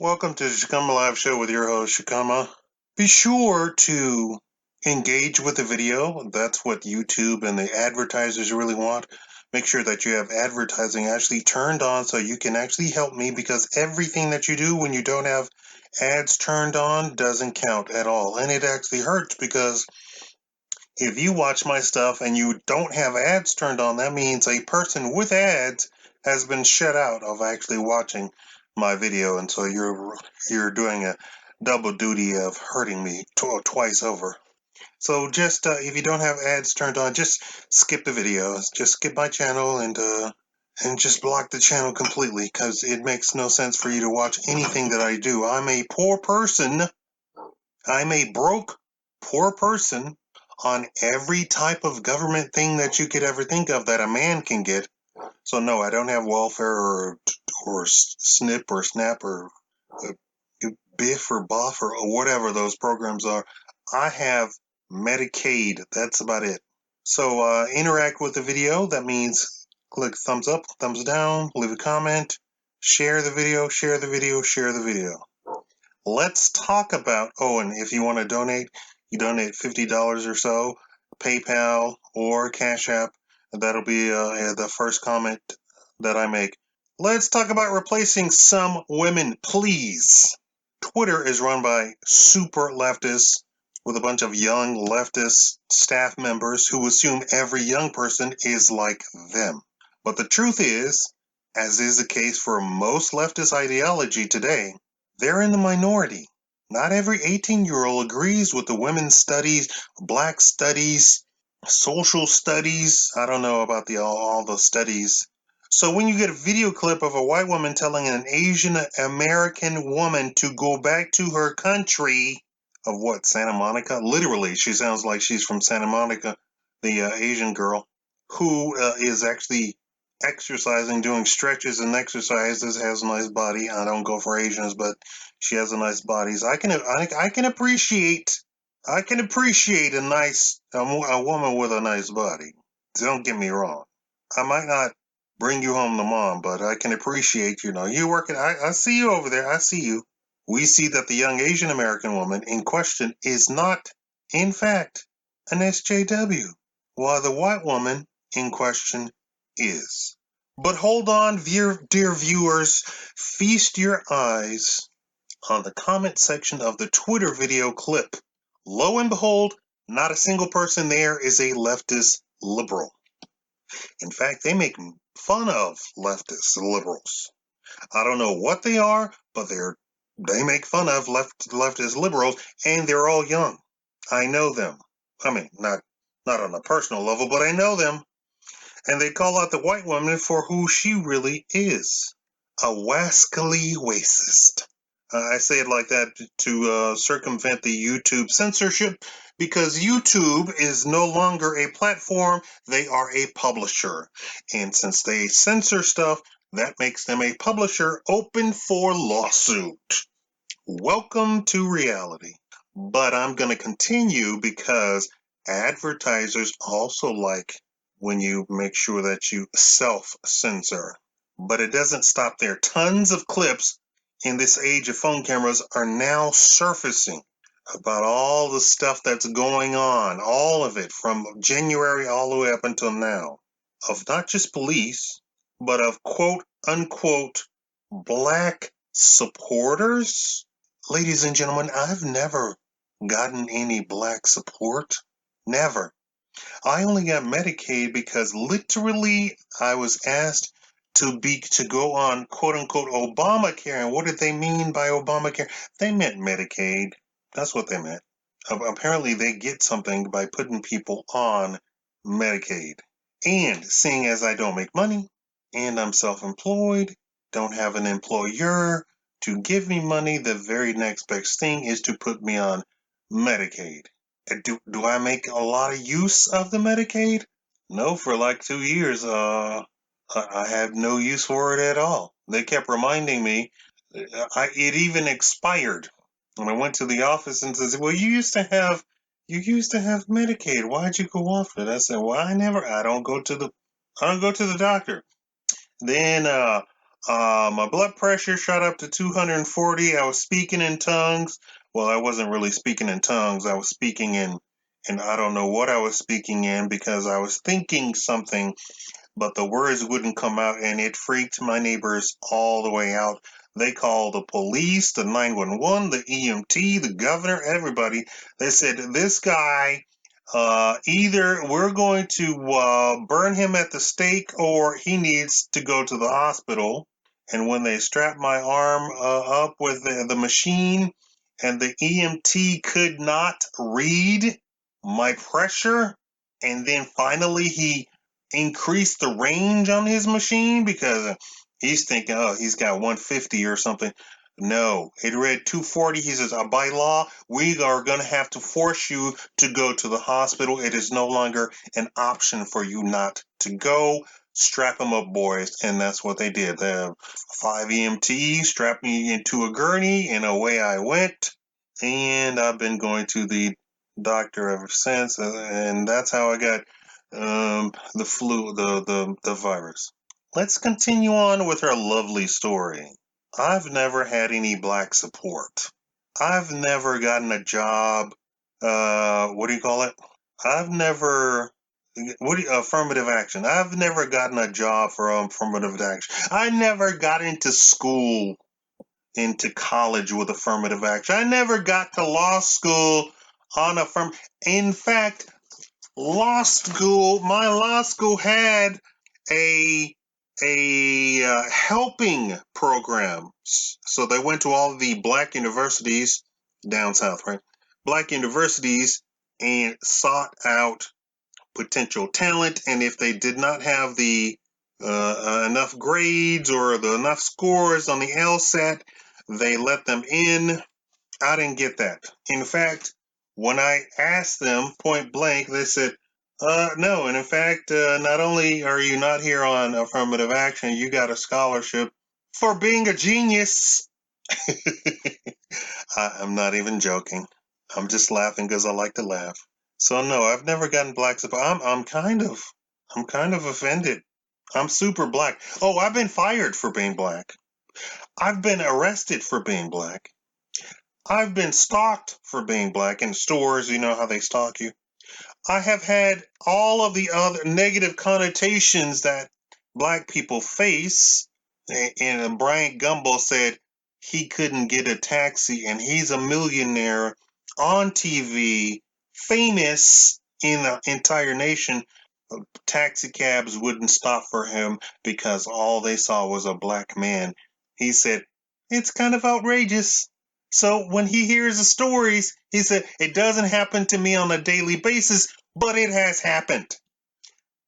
Welcome to the Shakaama Live Show with your host, Shakaama. Be sure to engage with the video. That's what YouTube and the advertisers really want. Make sure that you have advertising actually turned on so you can actually help me, because everything that you do when you don't have ads turned on doesn't count at all. And it actually hurts, because if you watch my stuff and you don't have ads turned on, that means a person with ads has been shut out of actually watching my video, and so you're doing a double duty of hurting me twice over. So just if you don't have ads turned on, just skip the video. Just skip my channel and just block the channel completely, because it makes no sense for you to watch anything that I do. I'm a poor person. I'm a broke, poor person on every type of government thing that you could ever think of that a man can get. So no, I don't have welfare or SNP or SNAP or BIF or BOF or whatever those programs are. I have Medicaid. That's about it. So interact with the video. That means click thumbs up, thumbs down, leave a comment, share the video, share the video, share the video. Let's talk about, and if you want to donate, you donate $50 or so, PayPal or Cash App. That'll be the first comment that I make. Let's talk about replacing some women, please. Twitter is run by super leftists with a bunch of young leftist staff members who assume every young person is like them. But the truth is, as is the case for most leftist ideology today, they're in the minority. Not every 18-year-old agrees with the women's studies, black studies, social studies. I don't know about all the studies. So when you get a video clip of a white woman telling an Asian American woman to go back to her country of what, Santa Monica? Literally, she sounds like she's from Santa Monica, the Asian girl, who is actually exercising, doing stretches and exercises, has a nice body. I don't go for Asians, but she has a nice body. So I can appreciate a nice a woman with a nice body. Don't get me wrong. I might not bring you home to mom, but I can appreciate, you working. I see you over there. I see you. We see that the young Asian American woman in question is not, in fact, an SJW, while the white woman in question is. But hold on, dear viewers, feast your eyes on the comment section of the Twitter video clip. Lo and behold, not a single person there is a leftist liberal. In fact, they make fun of leftist liberals. I don't know what they are, but they make fun of leftist liberals, and they're all young. I know them. I mean, not on a personal level, but I know them. And they call out the white woman for who she really is, a wascally racist. I say it like that to circumvent the YouTube censorship, because YouTube is no longer a platform, they are a publisher. And since they censor stuff, that makes them a publisher open for lawsuit. Welcome to reality. But I'm going to continue, because advertisers also like when you make sure that you self-censor. But it doesn't stop there. Tons of clips in this age of phone cameras are now surfacing about all the stuff that's going on, all of it from January all the way up until now, of not just police, but of quote unquote black supporters. Ladies and gentlemen, I've never gotten any black support. Never. I only got Medicaid because literally I was asked to go on quote unquote Obamacare. And what did they mean by Obamacare? They meant Medicaid. That's what they meant. Apparently they get something by putting people on Medicaid. And seeing as I don't make money and I'm self-employed, don't have an employer to give me money, the very next best thing is to put me on Medicaid. Do I make a lot of use of the Medicaid? No, for like 2 years, I had no use for it at all. They kept reminding me, it even expired. And I went to the office and said, well, you used to have Medicaid. Why'd you go off it? I said, well, I don't go to the doctor. Then My blood pressure shot up to 240. I was speaking in tongues. Well, I wasn't really speaking in tongues. I was speaking in, and I don't know what I was speaking in because I was thinking something, but the words wouldn't come out, and it freaked my neighbors all the way out. They called the police, the 911, the EMT, the governor, everybody. They said, this guy, either we're going to burn him at the stake or he needs to go to the hospital. And when they strapped my arm up with the machine and the EMT could not read my pressure, and then finally he increased the range on his machine because he's thinking, oh, he's got 150 or something. No, it read 240. He says, by law, we are going to have to force you to go to the hospital. It is no longer an option for you not to go. Strap him up, boys. And that's what they did. The 5 EMTs strapped me into a gurney, and away I went. And I've been going to the doctor ever since. And that's how I got the flu, the virus. Let's continue on with our lovely story. I've never had any black support. I've never gotten a job. What do you call it? I've never. Affirmative action. I've never gotten a job for affirmative action. I never got into school, into college with affirmative action. I never got to law school on affirmative. In fact, my law school had a helping program. So they went to all of the black universities down south, right? Black universities, and sought out potential talent. And if they did not have the enough grades or the enough scores on the LSAT, they let them in. I didn't get that. In fact, when I asked them point blank, they said, no. And in fact, not only are you not here on affirmative action, you got a scholarship for being a genius. I'm not even joking. I'm just laughing because I like to laugh. So no, I've never gotten black support. I'm kind of offended. I'm super black. Oh, I've been fired for being black. I've been arrested for being black. I've been stalked for being black in stores. You know how they stalk you. I have had all of the other negative connotations that black people face. And Brian Gumbel said he couldn't get a taxi, and he's a millionaire on TV, famous in the entire nation. Taxi cabs wouldn't stop for him because all they saw was a black man. He said, it's kind of outrageous. So when he hears the stories, he said, it doesn't happen to me on a daily basis, but it has happened.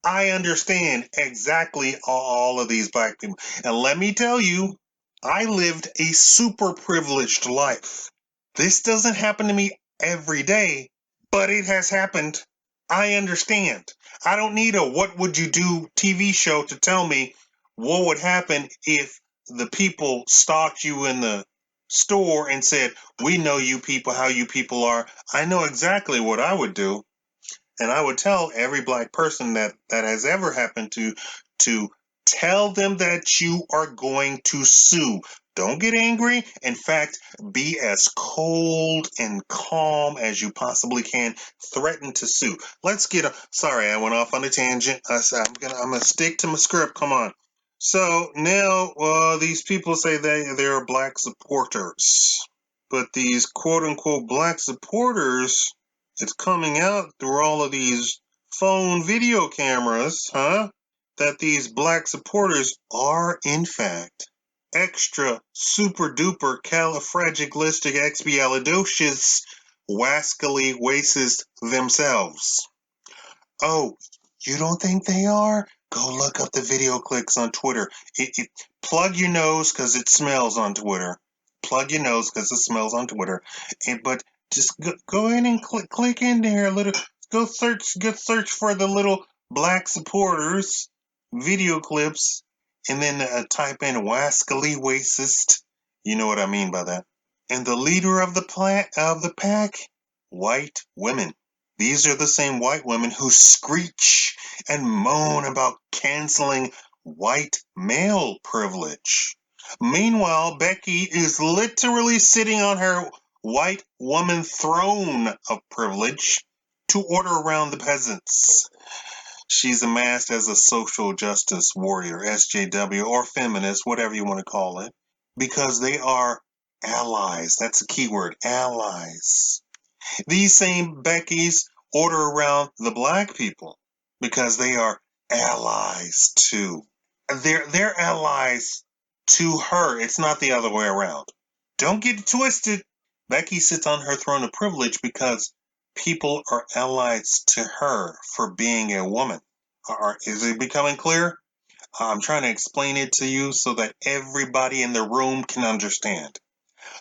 I understand exactly all of these black people. And let me tell you, I lived a super privileged life. This doesn't happen to me every day, but it has happened. I understand. I don't need a what would you do TV show to tell me what would happen if the people stalked you in the store and said, we know you people, how you people are. I know exactly what I would do. And I would tell every black person that has ever happened to tell them that you are going to sue. Don't get angry. In fact, be as cold and calm as you possibly can. Threaten to sue. Let's get sorry, I went off on a tangent. I'm gonna stick to my script. Come on. So now these people say they're black supporters. But these quote unquote black supporters, it's coming out through all of these phone video cameras, that these black supporters are, in fact, extra super duper califragilisticexpialidocious wascally racist themselves. Oh, you don't think they are? Go look up the video clicks on Twitter. Plug your nose because it smells on Twitter. Plug your nose because it smells on Twitter. But just go ahead and click in there a little. Go search for the little black supporters video clips, and then type in wascally racist. You know what I mean by that. And the leader of the pack, white women. These are the same white women who screech and moan about canceling white male privilege. Meanwhile, Becky is literally sitting on her white woman throne of privilege to order around the peasants. She's amassed as a social justice warrior, SJW, or feminist, whatever you want to call it, because they are allies. That's a key word, allies. These same Beckys order around the black people because they are allies too. They're allies to her. It's not the other way around. Don't get it twisted. Becky sits on her throne of privilege because people are allies to her for being a woman. Is it becoming clear? I'm trying to explain it to you so that everybody in the room can understand.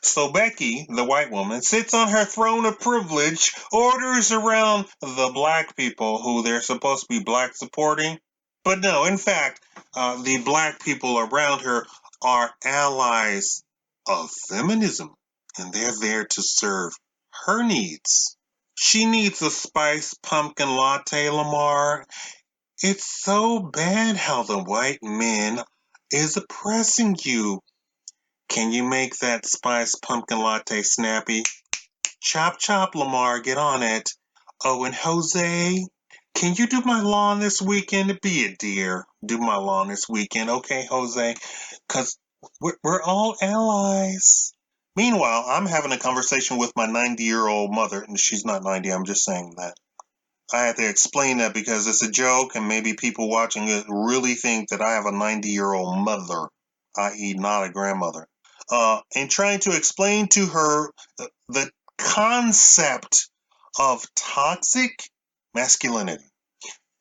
So Becky, the white woman, sits on her throne of privilege, orders around the black people who they're supposed to be black supporting. But no, in fact, the black people around her are allies of feminism, and they're there to serve her needs. She needs a spiced pumpkin latte, Lamar. It's so bad how the white man is oppressing you. Can you make that spiced pumpkin latte snappy? Chop, chop, Lamar, get on it. Oh, and Jose, can you do my lawn this weekend? Be a dear. Do my lawn this weekend, okay, Jose? Because we're all allies. Meanwhile, I'm having a conversation with my 90-year-old mother, and she's not 90, I'm just saying that. I had to explain that because it's a joke, and maybe people watching it really think that I have a 90-year-old mother, i.e. not a grandmother. And trying to explain to her the concept of toxic masculinity,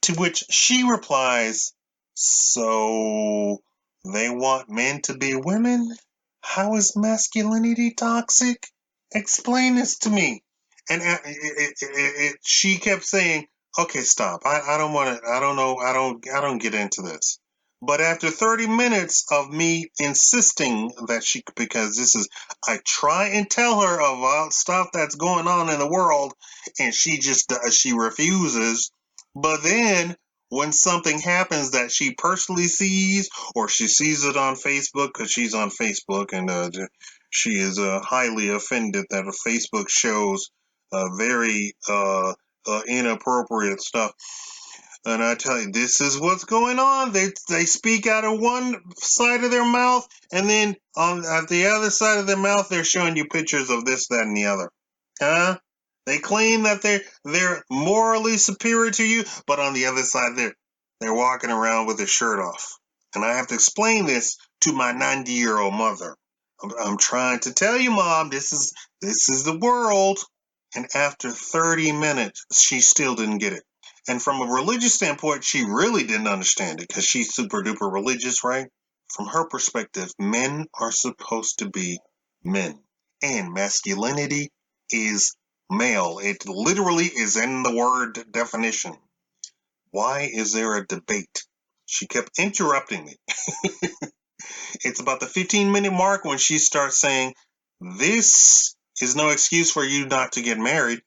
to which she replies, so they want men to be women? How is masculinity toxic? Explain this to me. And she kept saying, okay, stop. I don't want to, I don't know, I don't get into this. But after 30 minutes of me insisting that because this is, I try and tell her about stuff that's going on in the world, and she refuses. But then when something happens that she personally sees, or she sees it on Facebook, because she's on Facebook, and she is highly offended that Facebook shows very inappropriate stuff. And I tell you, this is what's going on. They speak out of one side of their mouth, and then at the other side of their mouth, they're showing you pictures of this, that, and the other. Huh? They claim that they're morally superior to you, but on the other side, they're walking around with their shirt off. And I have to explain this to my 90-year-old mother. I'm trying to tell you, Mom, this is the world. And after 30 minutes, she still didn't get it. And from a religious standpoint, she really didn't understand it because she's super duper religious, right? From her perspective, men are supposed to be men. And masculinity is male. It literally is in the word definition. Why is there a debate? She kept interrupting me. It's about the 15-minute mark when she starts saying, this is no excuse for you not to get married.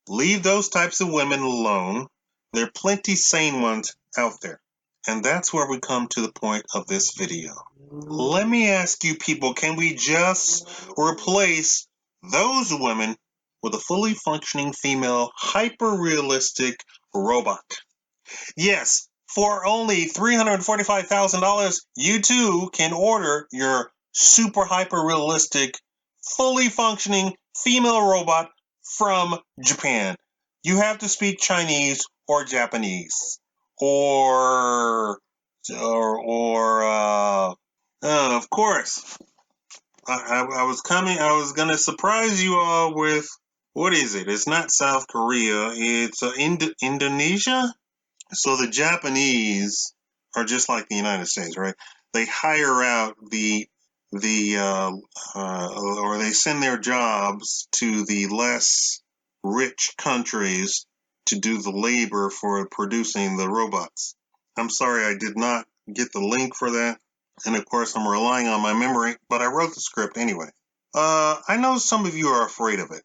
Leave those types of women alone. There are plenty sane ones out there. And that's where we come to the point of this video. Let me ask you people, can we just replace those women with a fully functioning female hyper-realistic robot? Yes, for only $345,000, you too can order your super hyper-realistic, fully functioning female robot from Japan. You have to speak Chinese or Japanese, or of course, I was gonna surprise you all with, what is it? It's not South Korea. It's Indonesia. So the Japanese are just like the United States, right? They hire out or they send their jobs to the less rich countries to do the labor for producing the robots. I'm sorry I did not get the link for that. And of course, I'm relying on my memory, but I wrote the script anyway. I know some of you are afraid of it.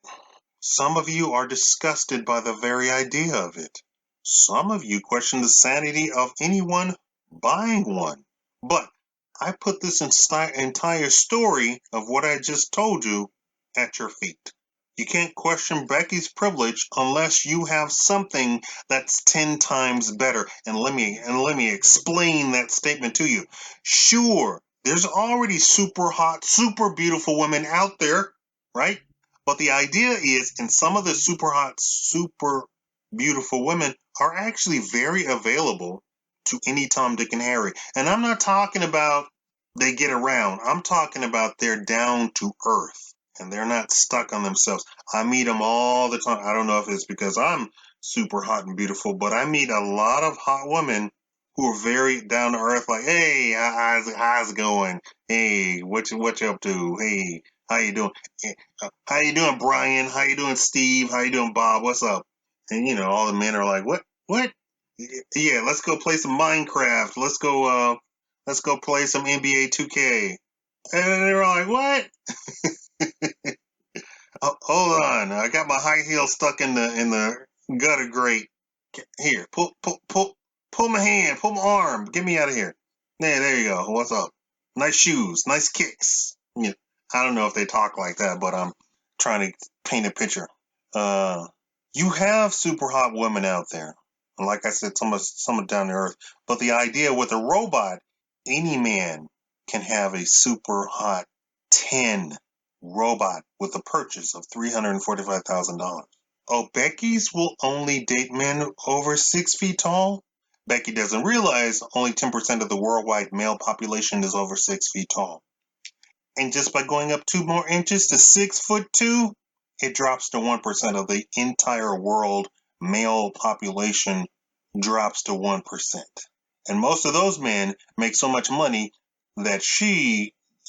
Some of you are disgusted by the very idea of it. Some of you question the sanity of anyone buying one. But I put this entire story of what I just told you at your feet. You can't question Becky's privilege unless you have something that's 10 times better. And let me explain that statement to you. Sure, there's already super hot, super beautiful women out there, right? But the idea is, and some of the super hot, super beautiful women are actually very available to any Tom, Dick, and Harry. And I'm not talking about they get around. I'm talking about they're down to earth and they're not stuck on themselves. I meet them all the time. I don't know if it's because I'm super hot and beautiful, but I meet a lot of hot women who are very down to earth. Like, hey, how's it going? Hey, what you up to? Hey, how you doing? How you doing, Brian? How you doing, Steve? How you doing, Bob? What's up? And all the men are like, what? What? Yeah, let's go play some Minecraft. Let's go play some NBA 2K. And they're like, what? Hold on, I got my high heel stuck in the gutter grate. Here, pull my hand, pull my arm, get me out of here. There you go. What's up? Nice shoes, nice kicks. Yeah, I don't know if they talk like that, but I'm trying to paint a picture. Uh, you have super hot women out there, and like I said, some are down to earth. But the idea with a robot, any man can have a super hot 10 robot with a purchase of $345,000. Oh, Becky's will only date men over 6 feet tall? Becky doesn't realize only 10% of the worldwide male population is over 6 feet tall. And just by going up 2 more inches to 6'2", it drops to 1% of the entire world male population drops to 1%. And most of those men make so much money that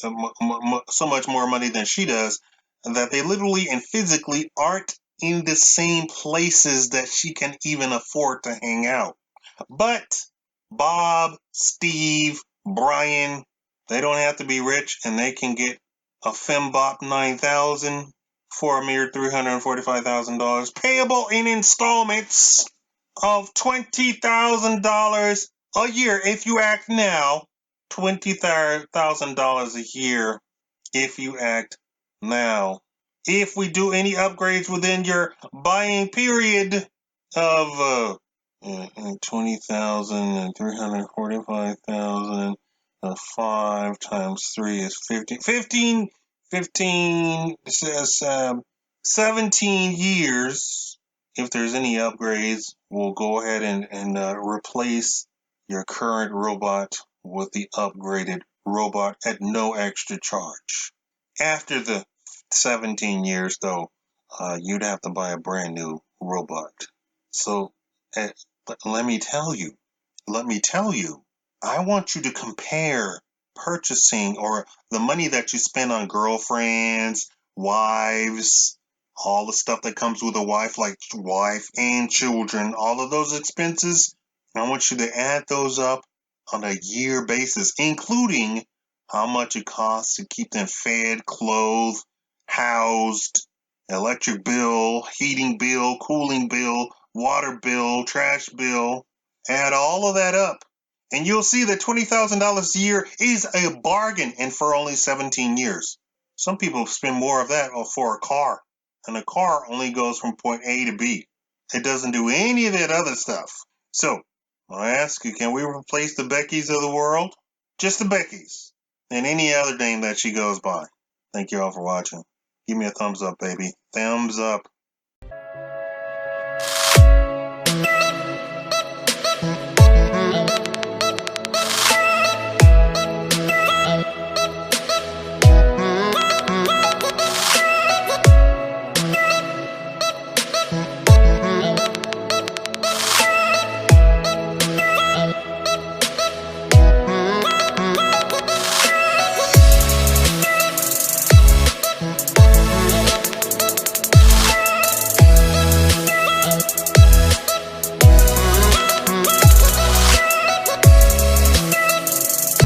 so much more money than she does, that they literally and physically aren't in the same places that she can even afford to hang out. But Bob, Steve, Brian, they don't have to be rich and they can get a Fembop 9000 for a mere $345,000, payable in installments of $20,000 a year if you act now. $20,000 a year if you act now. If we do any upgrades within your buying period of 20,000 and 345,000, 5 times 3 is 15 says 17 years. If there's any upgrades, we'll go ahead and replace your current robot with the upgraded robot at no extra charge. After the 17 years, though, you'd have to buy a brand new robot. So let me tell you, I want you to compare purchasing or the money that you spend on girlfriends, wives, all the stuff that comes with a wife, like wife and children, all of those expenses. I want you to add those up on a year basis, including how much it costs to keep them fed, clothed, housed, electric bill, heating bill, cooling bill, water bill, trash bill. Add all of that up, and you'll see that $20,000 a year is a bargain, and for only 17 years. Some people spend more of that for a car, and a car only goes from point A to B. It doesn't do any of that other stuff. So, I ask you, can we replace the Beckys of the world? Just the Beckys, and any other name that she goes by. Thank you all for watching. Give me a thumbs up, baby. Thumbs up.